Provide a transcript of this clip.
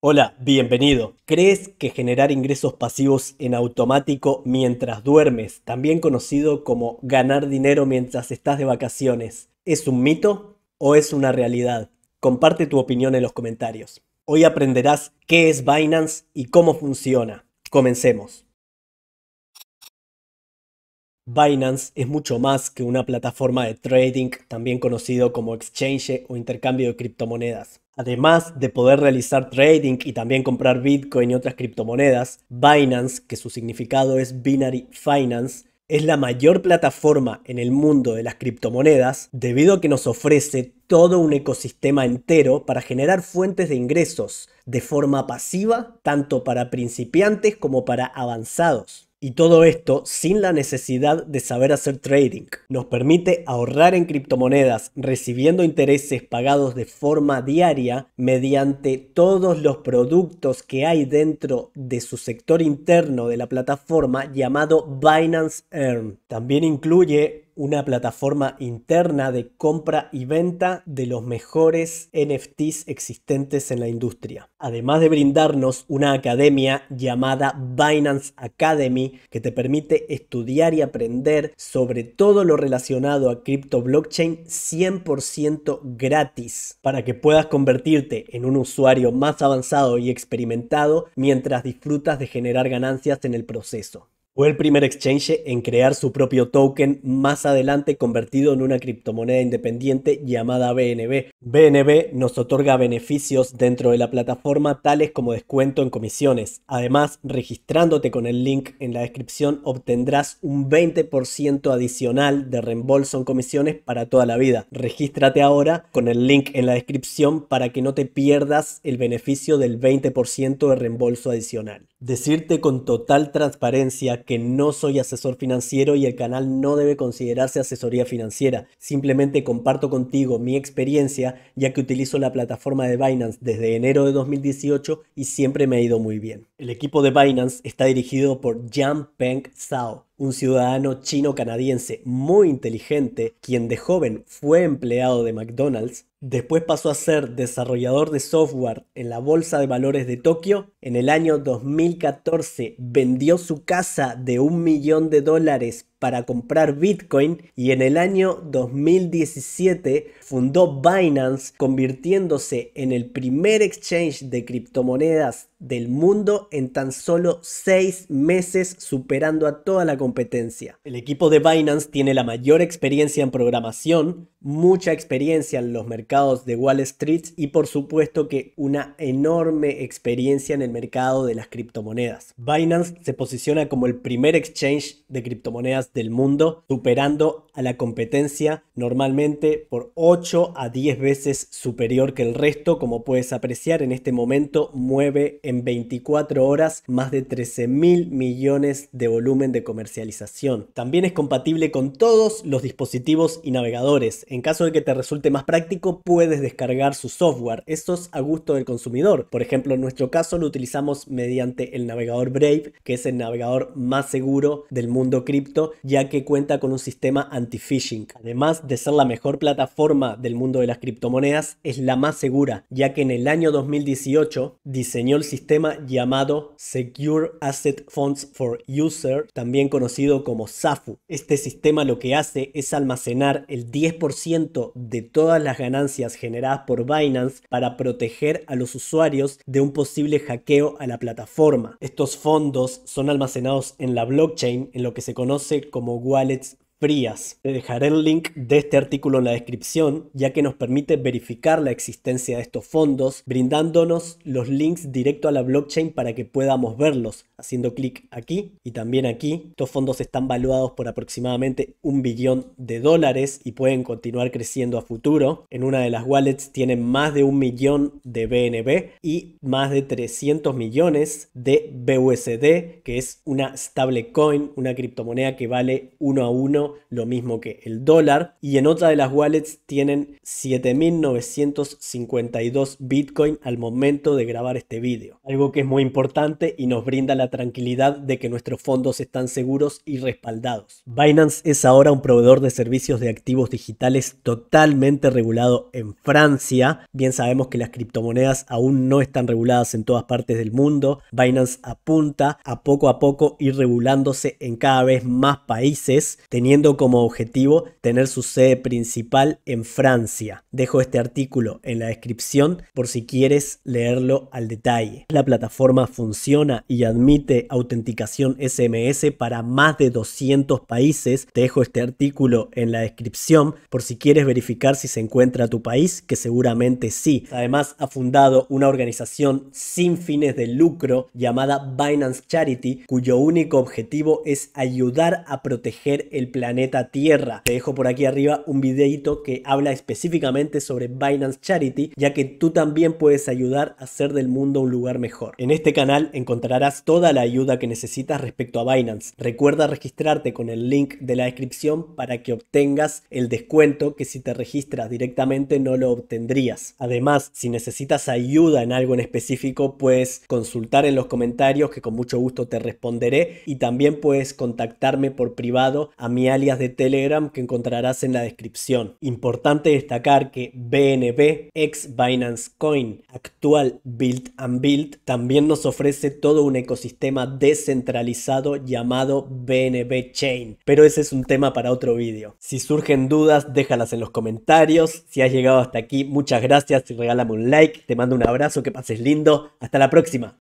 Hola, bienvenido. ¿Crees que generar ingresos pasivos en automático mientras duermes, también conocido como ganar dinero mientras estás de vacaciones, es un mito o es una realidad? Comparte tu opinión en los comentarios. Hoy aprenderás qué es Binance y cómo funciona. Comencemos. Binance es mucho más que una plataforma de trading, también conocido como exchange o intercambio de criptomonedas. Además de poder realizar trading y también comprar Bitcoin y otras criptomonedas, Binance, que su significado es Binary Finance, es la mayor plataforma en el mundo de las criptomonedas debido a que nos ofrece todo un ecosistema entero para generar fuentes de ingresos de forma pasiva, tanto para principiantes como para avanzados. Y todo esto sin la necesidad de saber hacer trading. Nos permite ahorrar en criptomonedas recibiendo intereses pagados de forma diaria mediante todos los productos que hay dentro de su sector interno de la plataforma llamado Binance Earn. También incluye una plataforma interna de compra y venta de los mejores NFTs existentes en la industria. Además de brindarnos una academia llamada Binance Academy que te permite estudiar y aprender sobre todo lo relacionado a cripto blockchain 100% gratis para que puedas convertirte en un usuario más avanzado y experimentado mientras disfrutas de generar ganancias en el proceso. Fue el primer exchange en crear su propio token, más adelante convertido en una criptomoneda independiente llamada BNB. BNB nos otorga beneficios dentro de la plataforma tales como descuento en comisiones. Además, registrándote con el link en la descripción obtendrás un 20% adicional de reembolso en comisiones para toda la vida. Regístrate ahora con el link en la descripción para que no te pierdas el beneficio del 20% de reembolso adicional. Decirte con total transparencia que no soy asesor financiero y el canal no debe considerarse asesoría financiera. Simplemente comparto contigo mi experiencia ya que utilizo la plataforma de Binance desde enero de 2018 y siempre me ha ido muy bien. El equipo de Binance está dirigido por Yanpeng Zhao, un ciudadano chino-canadiense muy inteligente, quien de joven fue empleado de McDonald's. Después pasó a ser desarrollador de software en la Bolsa de Valores de Tokio. En el año 2014 vendió su casa de $1 millón para comprar Bitcoin y en el año 2017 fundó Binance, convirtiéndose en el primer exchange de criptomonedas del mundo en tan solo 6 meses, superando a toda la competencia. El equipo de Binance tiene la mayor experiencia en programación, mucha experiencia en los mercados de Wall Street y por supuesto que una enorme experiencia en el mercado de las criptomonedas. Binance se posiciona como el primer exchange de criptomonedas del mundo, superando a la competencia normalmente por 8 a 10 veces superior que el resto. Como puedes apreciar, en este momento mueve en 24 horas más de 13.000 millones de volumen de comercialización. También es compatible con todos los dispositivos y navegadores. En caso de que te resulte más práctico, puedes descargar su software. Esto es a gusto del consumidor. Por ejemplo, en nuestro caso lo utilizamos mediante el navegador Brave, que es el navegador más seguro del mundo cripto, ya que cuenta con un sistema anti-phishing. Además de ser la mejor plataforma del mundo de las criptomonedas, es la más segura, ya que en el año 2018 diseñó el sistema llamado Secure Asset Funds for User, también conocido como SAFU. Este sistema lo que hace es almacenar el 10% de todas las ganancias generadas por Binance para proteger a los usuarios de un posible hackeo a la plataforma. Estos fondos son almacenados en la blockchain, en lo que se conoce como wallets frías. Te dejaré el link de este artículo en la descripción, ya que nos permite verificar la existencia de estos fondos, brindándonos los links directo a la blockchain para que podamos verlos, haciendo clic aquí y también aquí. Estos fondos están valuados por aproximadamente $1 billón y pueden continuar creciendo a futuro. En una de las wallets tienen más de 1 millón de BNB y más de 300 millones de BUSD, que es una stablecoin, una criptomoneda que vale 1 a 1 euro, lo mismo que el dólar. Y en otra de las wallets tienen 7.952 Bitcoin al momento de grabar este vídeo. Algo que es muy importante y nos brinda la tranquilidad de que nuestros fondos están seguros y respaldados. Binance es ahora un proveedor de servicios de activos digitales totalmente regulado en Francia. Bien sabemos que las criptomonedas aún no están reguladas en todas partes del mundo. Binance apunta a poco ir regulándose en cada vez más países, teniendo como objetivo tener su sede principal en Francia. Dejo este artículo en la descripción por si quieres leerlo al detalle. La plataforma funciona y admite autenticación SMS para más de 200 países. Te dejo este artículo en la descripción por si quieres verificar si se encuentra tu país, que seguramente sí. Además, ha fundado una organización sin fines de lucro llamada Binance Charity, cuyo único objetivo es ayudar a proteger el planeta Tierra. Te dejo por aquí arriba un videito que habla específicamente sobre Binance Charity, ya que tú también puedes ayudar a hacer del mundo un lugar mejor. En este canal encontrarás toda la ayuda que necesitas respecto a Binance. Recuerda registrarte con el link de la descripción para que obtengas el descuento que si te registras directamente no lo obtendrías. Además, si necesitas ayuda en algo en específico, puedes consultar en los comentarios que con mucho gusto te responderé, y también puedes contactarme por privado a mi alias de Telegram que encontrarás en la descripción. Importante destacar que BNB, ex Binance Coin, actual Build and Build, también nos ofrece todo un ecosistema descentralizado llamado BNB Chain, pero ese es un tema para otro vídeo. Si surgen dudas, déjalas en los comentarios. Si has llegado hasta aquí, muchas gracias y regálame un like. Te mando un abrazo, que pases lindo. Hasta la próxima.